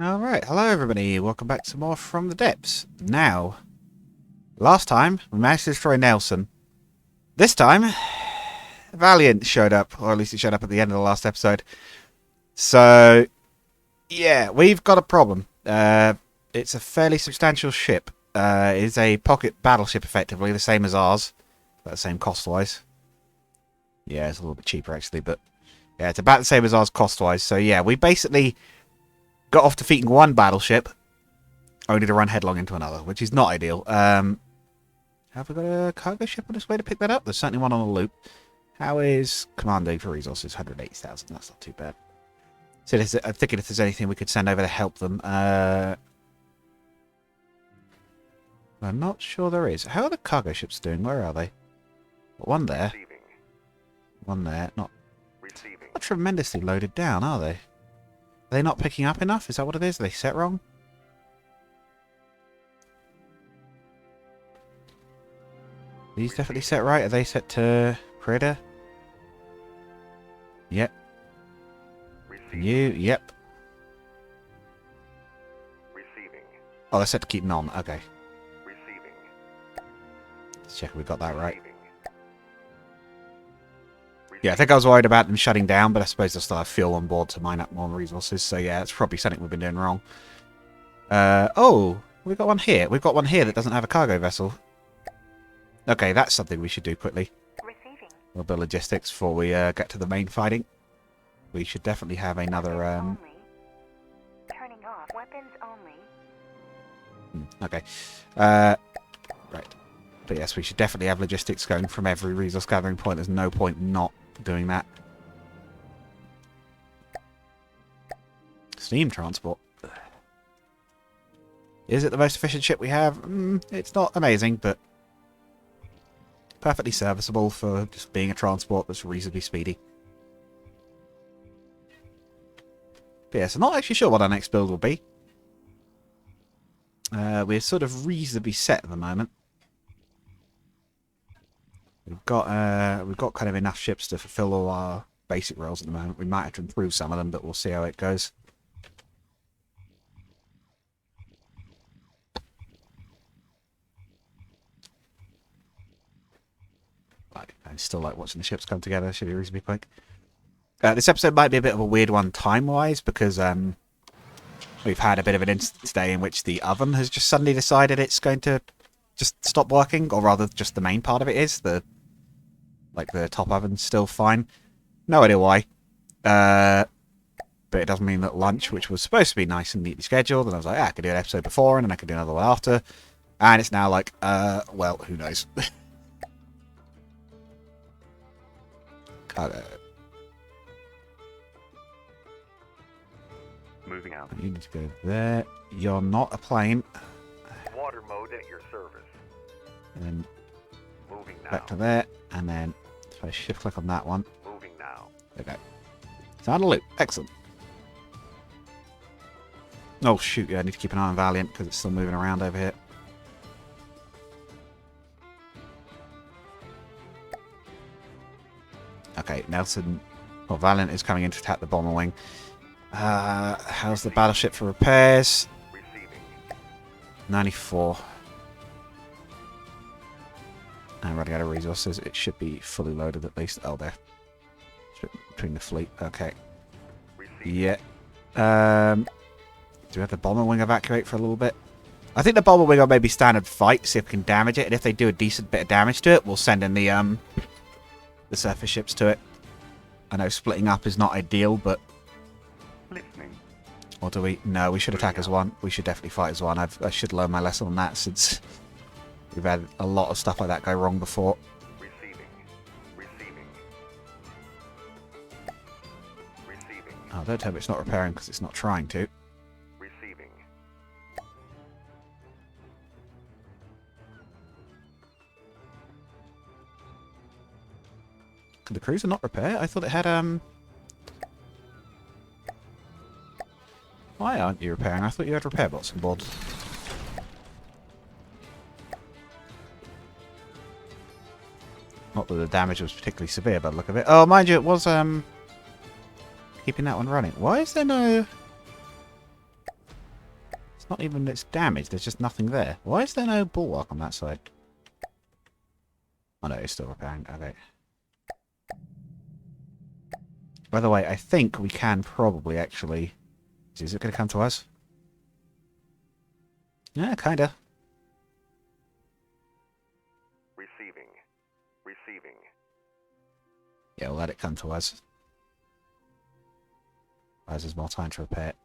Alright, hello everybody, welcome back to more From the Depths. Now, last time we managed to destroy Nelson. This time, Valiant showed up, or at least it showed up at the end of the last episode. So, yeah, we've got a problem. It's a fairly substantial ship. It's a pocket battleship effectively, the same as ours. About the same cost-wise. Yeah, it's a little bit cheaper actually, but yeah, it's about the same as ours cost-wise. So yeah, we basically got off defeating one battleship, only to run headlong into another, which is not ideal. Have we got a cargo ship on its way to pick that up? There's certainly one on the loop. How is commanding for resources? 180,000. That's not too bad. So I'm thinking if there's anything we could send over to help them. I'm not sure there is. How are the cargo ships doing? Where are they? One there. One there. Not tremendously loaded down, are they? Are they not picking up enough? Is that what it is? Are they set wrong? These definitely set right. Are they set to Predator? Yep. You? Yep. Oh, they're set to keep none. Okay. Let's check if we got that right. Yeah, I think I was worried about them shutting down, but I suppose they'll still have fuel on board to mine up more resources. So yeah, it's probably something we've been doing wrong. Oh, we've got one here. We've got one here that doesn't have a cargo vessel. Okay, that's something we should do quickly. A little bit of logistics before we get to the main fighting. We should definitely have another... Turning off weapons only. Okay. Right. But yes, we should definitely have logistics going from every resource gathering point. There's no point not doing that. Steam transport. Is it the most efficient ship we have? It's not amazing, but perfectly serviceable for just being a transport that's reasonably speedy. But yes, I'm not actually sure what our next build will be. We're sort of reasonably set at the moment. We've got kind of enough ships to fulfill all our basic roles at the moment. We might have to improve some of them, but we'll see how it goes. I still like watching the ships come together. Should be reasonably quick. This episode might be a bit of a weird one time-wise because we've had a bit of an instance today in which the oven has just suddenly decided it's going to just stop working, or rather, just the main part of it is. Like the top oven's still fine. No idea why. But it doesn't mean that lunch, which was supposed to be nice and neatly scheduled, and I was like, I could do an episode before, and then I could do another one after. And it's now like, well, who knows. Cargo. Moving out. You need to go there. You're not a plane. Water mode at your service. And then Moving now. back to there, and then if I shift click on that one. Moving now. Okay. It's on a loop. Excellent. Oh shoot, yeah, I need to keep an eye on Valiant because it's still moving around over here. Okay, Nelson... Well, Valiant is coming in to attack the bomber wing. How's the battleship for repairs? Receiving. 94. And running out of resources. It should be fully loaded at least. Oh, there. Between the fleet. Okay. Receiving. Yeah. Do we have the bomber wing evacuate for a little bit? I think the bomber wing will maybe stand and fight, see if we can damage it. And if they do a decent bit of damage to it, we'll send in the surface ships to it. I know splitting up is not ideal, but... Listening. Or do we? No, we should attack as one. We should definitely fight as one. I should learn my lesson on that since we've had a lot of stuff like that go wrong before. Receiving. Receiving. Receiving. Oh, don't tell me it's not repairing because it's not trying to. Receiving. Could the cruiser not repair? I thought it had Why aren't you repairing? I thought you had repair bots on board. Not that the damage was particularly severe by the look of it. Oh, mind you, it was keeping that one running. Why is there no... Not even that it's damaged, there's just nothing there. Why is there no bulwark on that side? Oh no, it's still repairing. Okay. By the way, I think we can probably actually... Is it going to come to us? Yeah, kinda. Receiving. Receiving. Yeah, we'll let it come to us. Otherwise there's more time to repair it.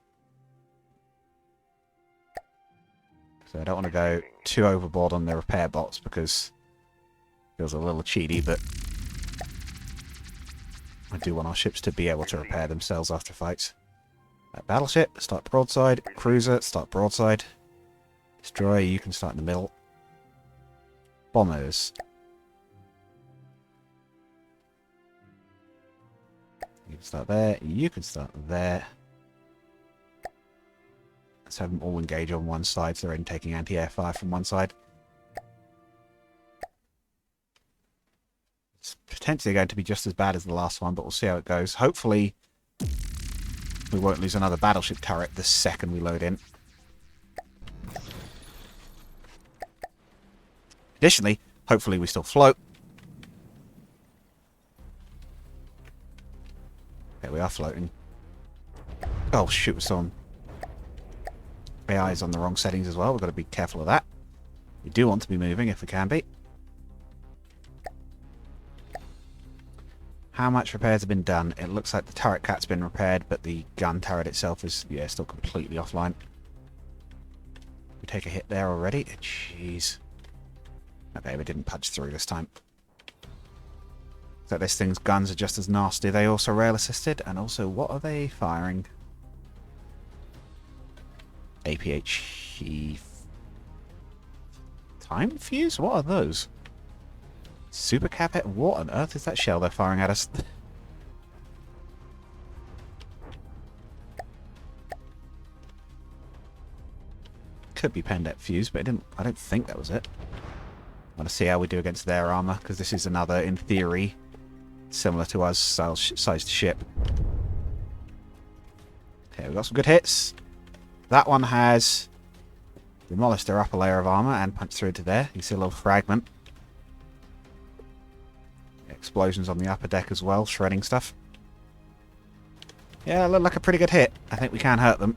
So I don't want to go too overboard on the repair bots because it feels a little cheaty, but I do want our ships to be able to repair themselves after fights. Battleship, start broadside. Cruiser, start broadside. Destroyer, you can start in the middle. Bombers. You can start there. You can start there. Let's have them all engage on one side so they're in taking anti-air fire from one side. It's potentially going to be just as bad as the last one, but we'll see how it goes. Hopefully we won't lose another battleship turret the second we load in. Additionally, hopefully we still float. Okay, we are floating. Oh shoot, we're still on. AI is on the wrong settings as well. We've got to be careful of that. We do want to be moving if we can be. How much repairs have been done? It looks like the turret cat's been repaired, but the gun turret itself is, yeah, still completely offline. We take a hit there already? Jeez. Okay, we didn't punch through this time. So this thing's guns are just as nasty. They also rail assisted, and also what are they firing? APHE time fuse? What are those? Super Capet? What on earth is that shell they're firing at us? Could be Pendet fuse, but I don't think that was it. I want to see how we do against their armor, because this is another, in theory, similar to us sized ship. Okay, we've got some good hits. That one has demolished their upper layer of armor and punched through to there. You see a little fragment. Explosions on the upper deck as well, shredding stuff. Yeah, look like a pretty good hit. I think we can hurt them.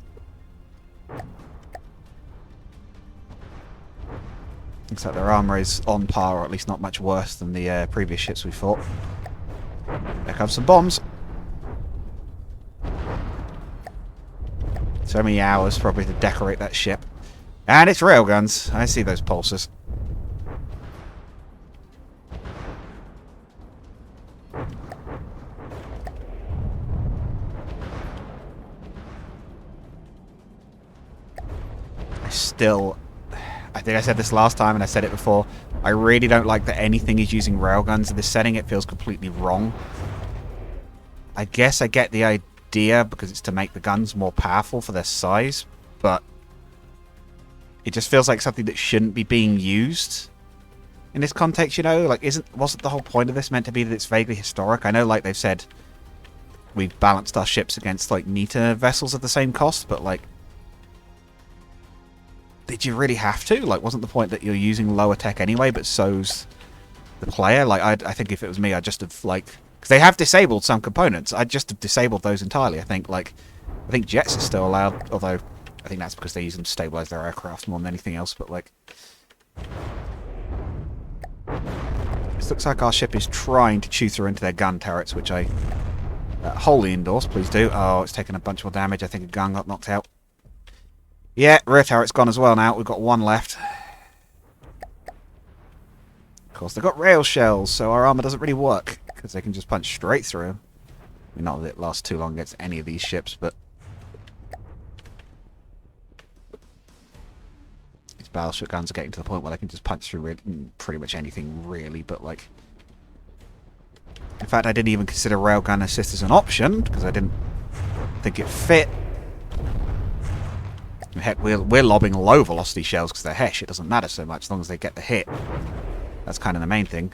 Looks like their armor is on par, or at least not much worse than the previous ships we fought. There comes some bombs. So many hours probably to decorate that ship. And it's railguns. I see those pulses. I think I said this last time and I said it before. I really don't like that anything is using railguns in this setting. It feels completely wrong. I guess I get the idea because it's to make the guns more powerful for their size, but it just feels like something that shouldn't be being used in this context, you know? Like, wasn't the whole point of this meant to be that it's vaguely historic? I know, like they've said, we've balanced our ships against, like, neater vessels of the same cost, but, like, did you really have to? Like, wasn't the point that you're using lower tech anyway, but so's the player? Like, I think if it was me, I'd just have, like... Because they have disabled some components. I'd just have disabled those entirely, I think. Like, I think jets are still allowed, although I think that's because they use them to stabilize their aircraft more than anything else, but, like... This looks like our ship is trying to chew through into their gun turrets, which I wholly endorse. Please do. Oh, it's taken a bunch more damage. I think a gun got knocked out. Yeah, rear turret's gone as well now. We've got one left. Of course, they've got rail shells, so our armor doesn't really work, because they can just punch straight through. I mean, not that it lasts too long against any of these ships, but... These battleship guns are getting to the point where they can just punch through pretty much anything, really, but, like... In fact, I didn't even consider railgun assist as an option, because I didn't think it fit. Heck, we're lobbing low velocity shells because they're Hesh. It doesn't matter so much as long as they get the hit. That's kind of the main thing.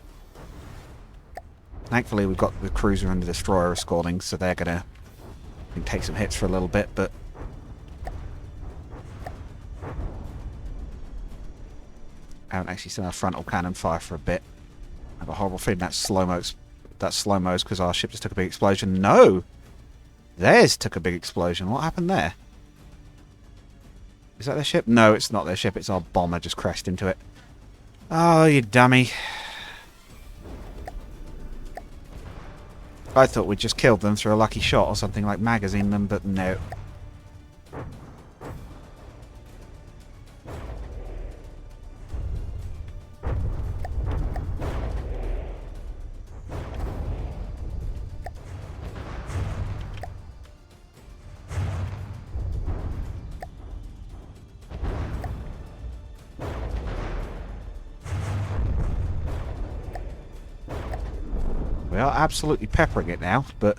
Thankfully, we've got the cruiser and the destroyer escorting, so they're gonna take some hits for a little bit. But haven't actually seen our frontal cannon fire for a bit. I have a horrible feeling that's slow-mo's because our ship just took a big explosion. No! Theirs took a big explosion. What happened there? Is that their ship? No, it's not their ship. It's our bomber just crashed into it. Oh, you dummy. I thought we'd just killed them through a lucky shot or something, like magazine them, but no. We are absolutely peppering it now, but...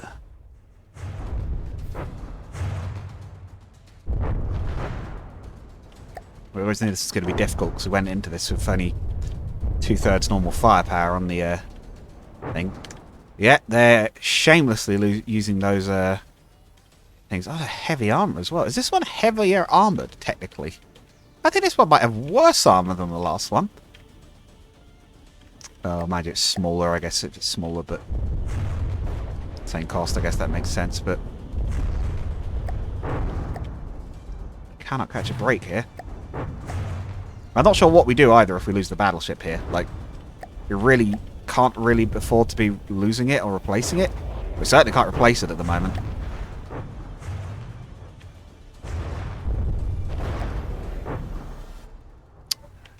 we always knew this was going to be difficult because we went into this with only 2/3 normal firepower on the thing. Yeah, they're shamelessly using those things. Oh, they're heavy armor as well. Is this one heavier armored, technically? I think this one might have worse armor than the last one. Oh, imagine it's smaller, I guess if it's smaller, but same cost, I guess that makes sense, but cannot catch a break here. I'm not sure what we do either if we lose the battleship here. Like, we really can't really afford to be losing it or replacing it. We certainly can't replace it at the moment.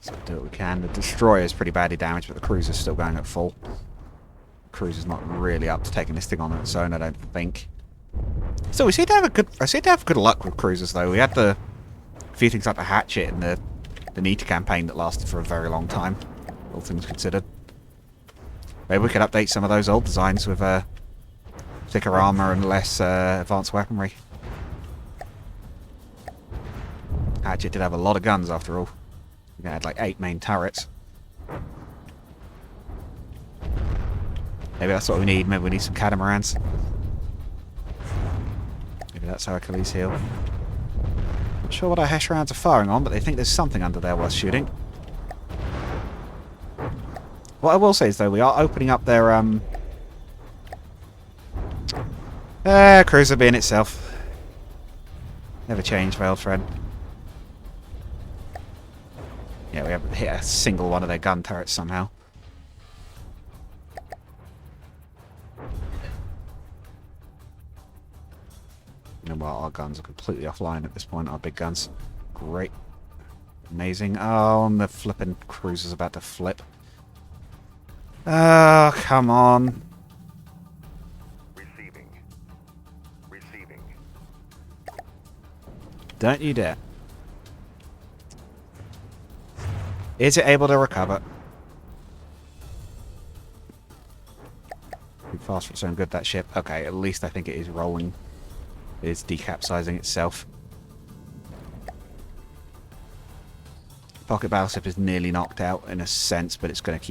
So do what we can. The destroyer is pretty badly damaged, but the cruiser's still going at full. The cruiser's not really up to taking this thing on its own, I don't think. So we seem to have good luck with cruisers, though. We had a few things like the Hatchet and the Nita campaign that lasted for a very long time, all things considered. Maybe we could update some of those old designs with thicker armor and less advanced weaponry. Hatchet did have a lot of guns, after all. It had like 8 main turrets. Maybe that's what we need. Maybe we need some catamarans. Maybe that's our Achilles heel. Not sure what our Hesh rounds are firing on, but they think there's something under there worth shooting. What I will say is, though, we are opening up their cruiser being itself. Never change, my old friend. Yeah, we haven't hit a single one of their gun turrets somehow. Meanwhile, our guns are completely offline at this point, our big guns. Great. Amazing. Oh, and the flipping cruiser's about to flip. Oh, come on. Receiving. Receiving. Don't you dare. Is it able to recover? Too fast for its own good, that ship. Okay, at least I think it is rolling. It is decapsizing itself. Pocket battleship is nearly knocked out in a sense, but it's going to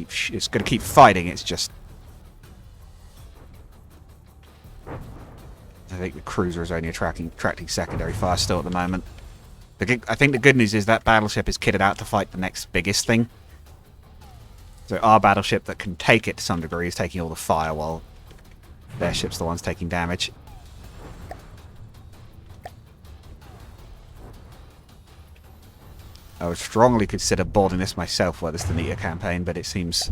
keep fighting. It's just, I think the cruiser is only attracting secondary fire still at the moment. I think the good news is that battleship is kitted out to fight the next biggest thing. So our battleship that can take it to some degree is taking all the fire, while their ship's the one's taking damage. I would strongly consider boarding this myself were this the Nita campaign, but it seems...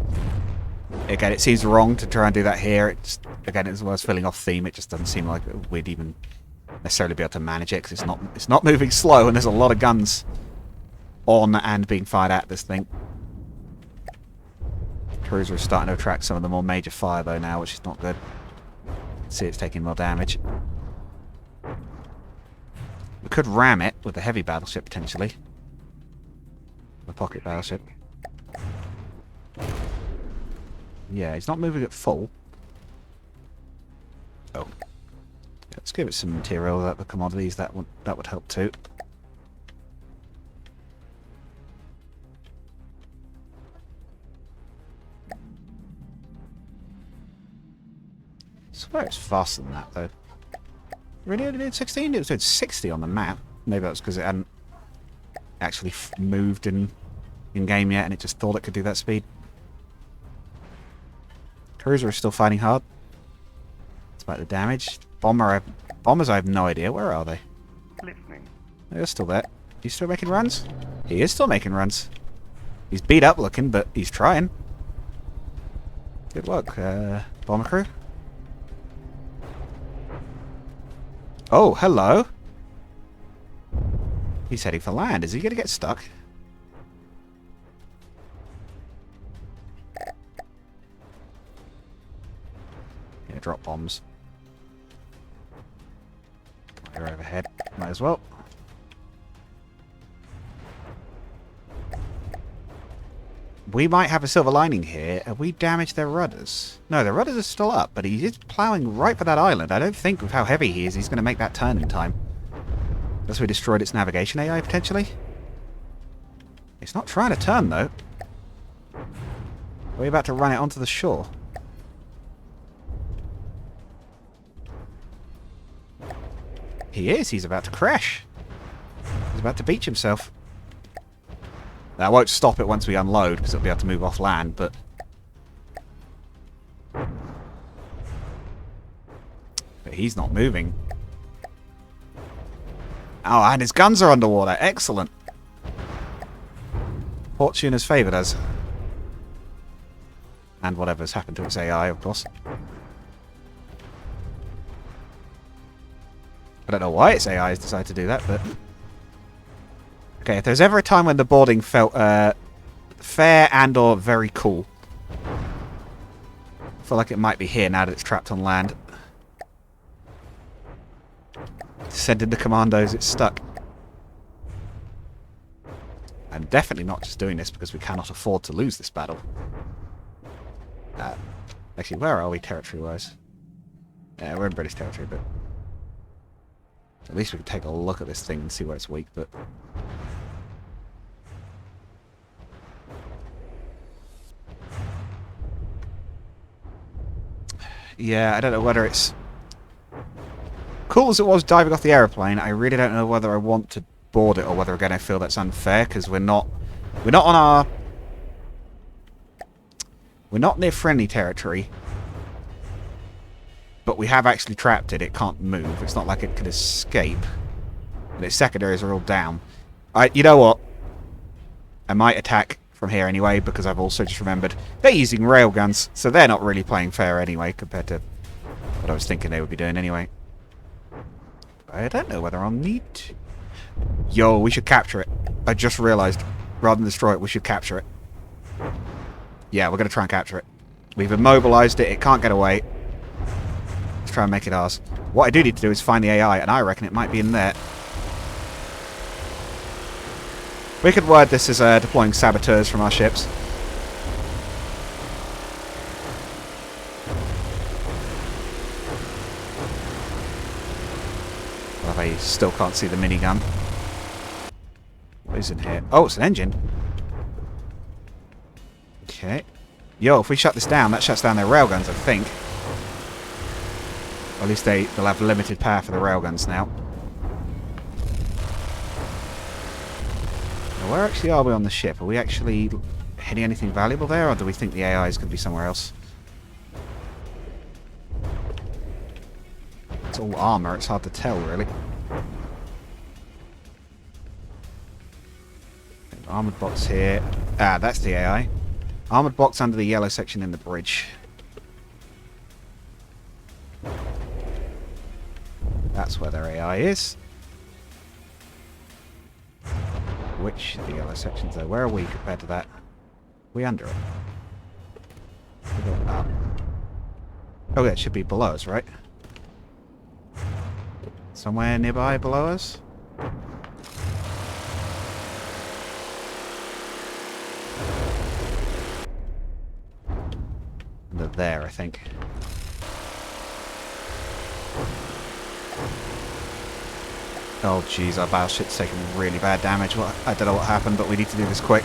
again, it seems wrong to try and do that here. Again, it's worth filling off theme. It just doesn't seem like we'd even necessarily be able to manage it, because it's not moving slow, and there's a lot of guns on and being fired at this thing. Cruiser is starting to attract some of the more major fire, though, now, which is not good. See, it's taking more damage. We could ram it with a heavy battleship, potentially. The pocket battleship. Yeah, he's not moving at full. Oh. Let's give it some material, the commodities, that would help too. I swear it's faster than that, though. Really only did 16? It was doing 60 on the map. Maybe that's because it hadn't actually moved in in game yet, and it just thought it could do that speed. Cruiser is still fighting hard. Despite the damage. Bombers, I have no idea. Where are they? Listening. They're still there. He's still making runs? He is still making runs. He's beat up looking, but he's trying. Good luck, bomber crew. Oh, hello. He's heading for land. Is he going to get stuck? Yeah, drop bombs. They're overhead. Might as well. We might have a silver lining here. Have we damaged their rudders? No, their rudders are still up, but he is ploughing right for that island. I don't think with how heavy he is, he's going to make that turn in time. Unless we destroyed its navigation AI, potentially. It's not trying to turn, though. Are we about to run it onto the shore? He is. He's about to crash. He's about to beach himself. Now, I won't stop it once we unload, because it'll be able to move off land, but... But he's not moving. Oh, and his guns are underwater. Excellent. Fortune has favoured us. And whatever's happened to its AI, of course. I don't know why its AI has decided to do that, but... Okay, if there's ever a time when the boarding felt fair and or very cool, I feel like it might be here now that it's trapped on land. Send in the commandos, it's stuck. I'm definitely not just doing this because we cannot afford to lose this battle. Actually, where are we territory-wise? Yeah, we're in British territory, but... At least we can take a look at this thing and see where it's weak, but... Yeah, I don't know whether it's... Cool as it was diving off the aeroplane, I really don't know whether I want to board it or whether again I feel that's unfair, because we're not on our... We're not near friendly territory. But we have actually trapped it. It can't move. It's not like it could escape. And its secondaries are all down. You know what? I might attack from here anyway, because I've also just remembered they're using railguns, so they're not really playing fair anyway, compared to what I was thinking they would be doing anyway. I don't know whether I'll need to... Yo, we should capture it. I just realised, rather than destroy it, we should capture it. Yeah, we're going to try and capture it. We've immobilised it. It can't get away. Let's try and make it ours. What I do need to do is find the AI, and I reckon it might be in there. We could word this as deploying saboteurs from our ships. Well, I still can't see the minigun. What is in here? Oh, it's an engine. Okay. Yo, if we shut this down, that shuts down their railguns, I think. Or at least they'll have limited power for the railguns now. Now, where actually are we on the ship? Are we actually hitting anything valuable there, or do we think the AI is going to be somewhere else? It's all armour, it's hard to tell, really. Armoured box here. Ah, that's the AI. Armoured box under the yellow section in the bridge. That's where their AI is. Which of the yellow sections though? Where are we compared to that? We under it? We're going up. Oh yeah, it should be below us, right? Somewhere nearby below us? They're there, I think. Oh jeez, our battleship's taking really bad damage. Well, I don't know what happened, but we need to do this quick.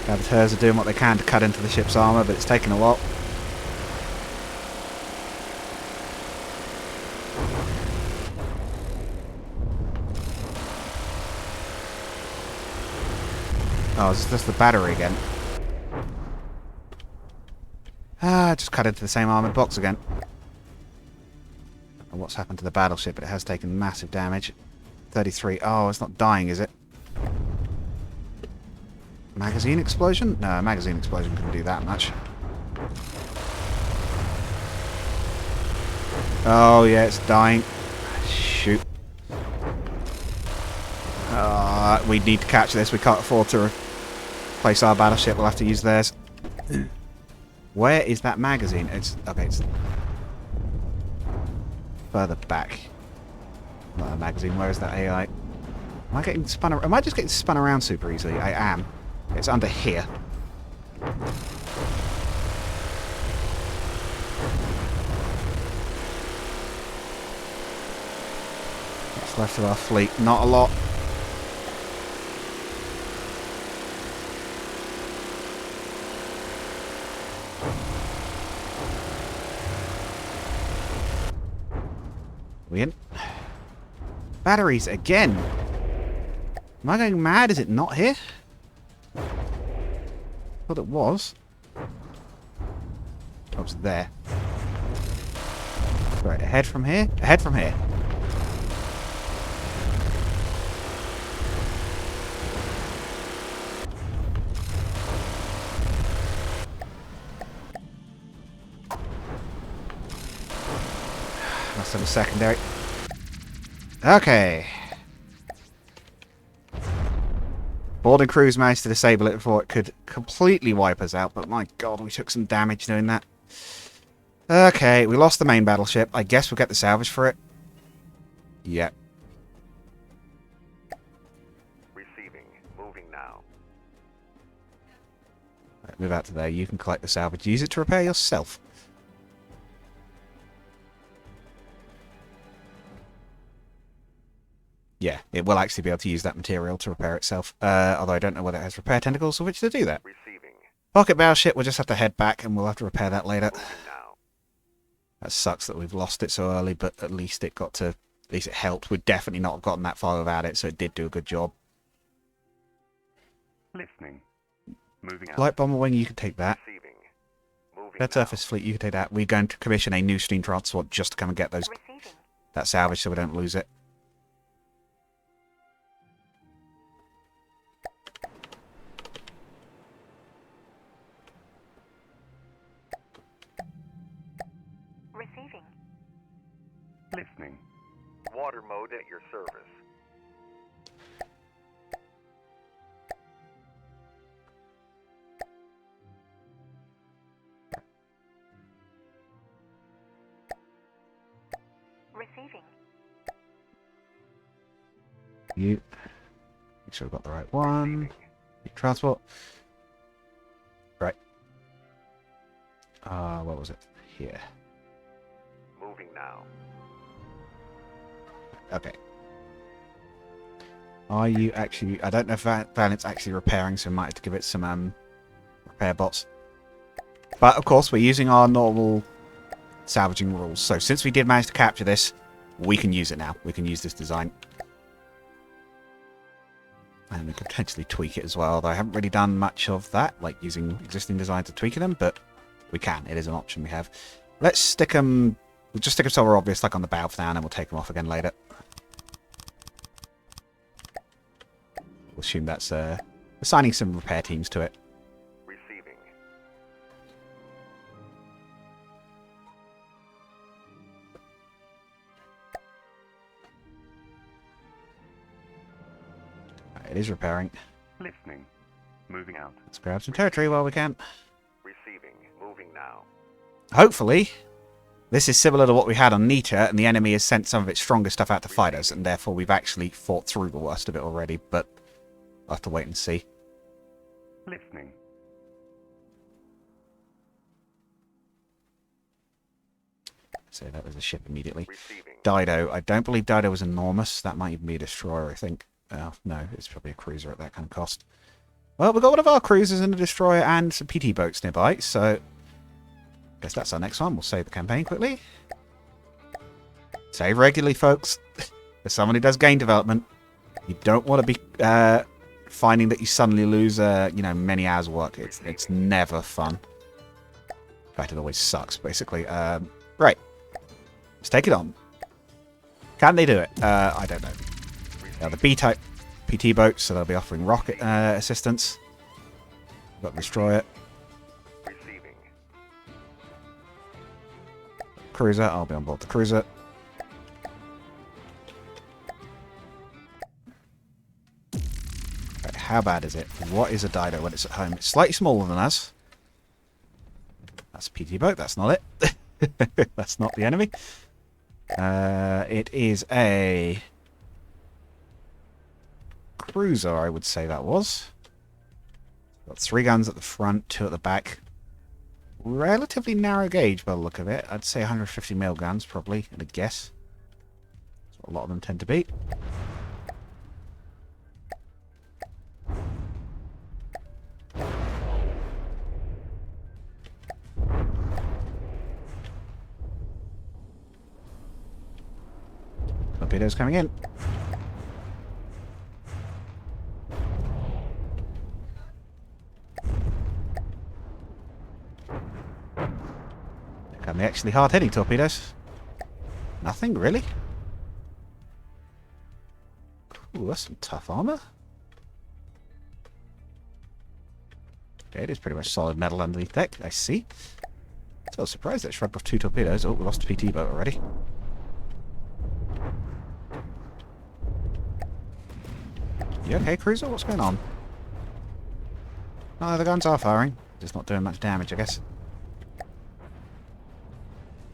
Saboteurs are doing what they can to cut into the ship's armour, but it's taking a while. Oh, is this the battery again? Ah, just cut into the same armoured box again. Don't know what's happened to the battleship, but it has taken massive damage. 33. Oh, it's not dying, is it? Magazine explosion? No, a magazine explosion couldn't do that much. Oh, yeah, it's dying. Shoot. We need to catch this. We can't afford to replace our battleship. We'll have to use theirs. Where is that magazine? It's... Okay, it's... further back. Not a magazine. Where is that AI? Am I getting spun around? Am I just getting spun around super easily? I am. It's under here. What's left of our fleet? Not a lot. We in? Batteries again. Am I going mad? Is it not here? Thought it was. Oh, it's there. Right, ahead from here? Ahead from here. Must have a secondary. Okay. Boarding crews managed to disable it before it could completely wipe us out, but my god, we took some damage doing that. Okay, we lost the main battleship. I guess we'll get the salvage for it. Yep. Receiving. Moving now. Right, move out to there. You can collect the salvage. Use it to repair yourself. Yeah, it will actually be able to use that material to repair itself. Although I don't know whether it has repair tentacles for which to do that. Receiving. Pocket battleship, we'll just have to head back and we'll have to repair that later. Moving now. That sucks that we've lost it so early, but at least it got to... At least it helped. We'd definitely not have gotten that far without it, so it did do a good job. Listening. Moving out. Light bomber wing, you can take that. Receiving. Moving Red now. surface fleet, you can take that. We're going to commission a new steam transport just to come and get those Receiving. that salvage so we don't lose it. Receiving. Listening. Water mode at your service. Receiving. You. Make sure we've got the right one. Transport. Right. What was it? Here. Moving now. Okay. Are you actually... I don't know if Valiant's actually repairing, so we might have to give it some repair bots. But, of course, we're using our normal salvaging rules. So, since we did manage to capture this, we can use it now. We can use this design. And we can potentially tweak it as well, though I haven't really done much of that, like using existing designs to tweak them, but we can. It is an option we have. Let's stick them... We'll just stick them somewhere obvious, like on the bow for now, and then we'll take them off again later. We'll assume that's assigning some repair teams to it. Receiving. It is repairing. Listening. Moving out. Let's grab some territory while we can. Receiving. Moving now. Hopefully, this is similar to what we had on Nita, and the enemy has sent some of its strongest stuff out to fight us, and therefore we've actually fought through the worst of it already, but I'll have to wait and see. Listening. So that was a ship immediately. Receiving. Dido. I don't believe Dido was enormous. That might even be a destroyer, I think. Oh, no, it's probably a cruiser at that kind of cost. Well, we've got one of our cruisers and a destroyer and some PT boats nearby, so... guess that's our next one. We'll save the campaign quickly. Save regularly, folks. As someone who does game development, you don't want to be finding that you suddenly lose, you know, many hours of work. It's never fun. In fact, it always sucks, basically. Right. Let's take it on. Can they do it? I don't know. The B-type PT boats, so they'll be offering rocket assistance. Got the destroyer. Receiving. Cruiser. I'll be on board the cruiser. Right, how bad is it? What is a Dido when it's at home? It's slightly smaller than us. That's a PT boat. That's not it. That's not the enemy. It is a cruiser, I would say that was. Got 3 guns at the front, 2 at the back. Relatively narrow gauge by the look of it. I'd say 150mm guns, probably, at a guess. That's what a lot of them tend to be. Torpedoes coming in. Can they actually hard-hitting torpedoes? Nothing, really? Ooh, that's some tough armor. Okay, it is pretty much solid metal underneath deck, I see. So I was surprised that it shrugged off 2 torpedoes. Oh, we lost a PT boat already. You okay, cruiser? What's going on? Oh, the guns are firing. Just not doing much damage, I guess.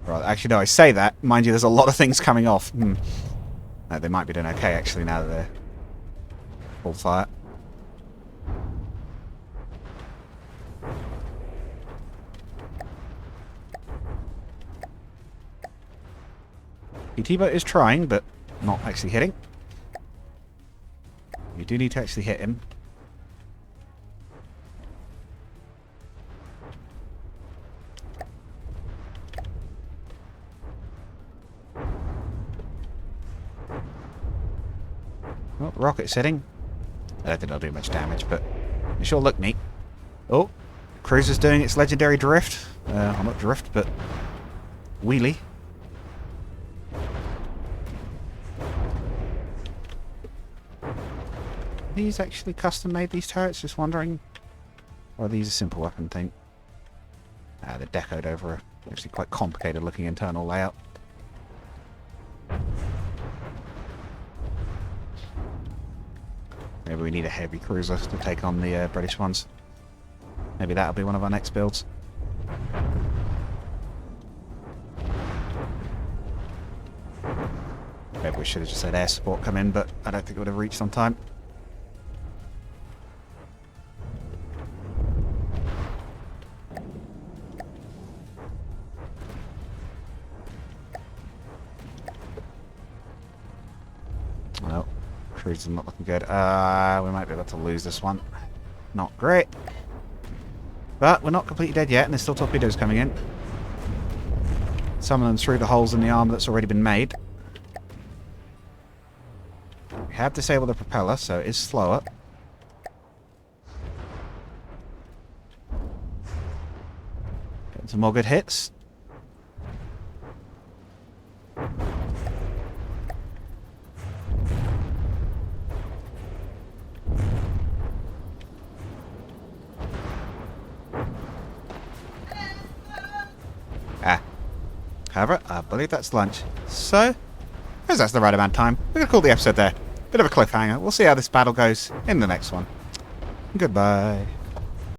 Right, actually, no, I say that. Mind you, there's a lot of things coming off. They might be doing okay, actually, now that they're full fire. PT boat is trying, but not actually hitting. You do need to actually hit him. Oh, rocket's hitting. I don't think it'll do much damage, but it sure look neat. Oh, cruiser's doing its legendary drift. Well, not drift, but wheelie. These actually custom made, these turrets? Just wondering. Or are these a simple weapon thing? They're decoed over a actually quite complicated looking internal layout. Maybe we need a heavy cruiser to take on the British ones. Maybe that'll be one of our next builds. Maybe we should have just had air support come in, but I don't think it would have reached on time. Well, cruiser's not looking good. We might be able to lose this one. Not great. But we're not completely dead yet, and there's still torpedoes coming in. Some of them through the holes in the armor that's already been made. We have disabled the propeller, so it is slower. Getting some more good hits. However, I believe that's lunch. So, as that's the right amount of time, we're going to call the episode there. Bit of a cliffhanger. We'll see how this battle goes in the next one. Goodbye.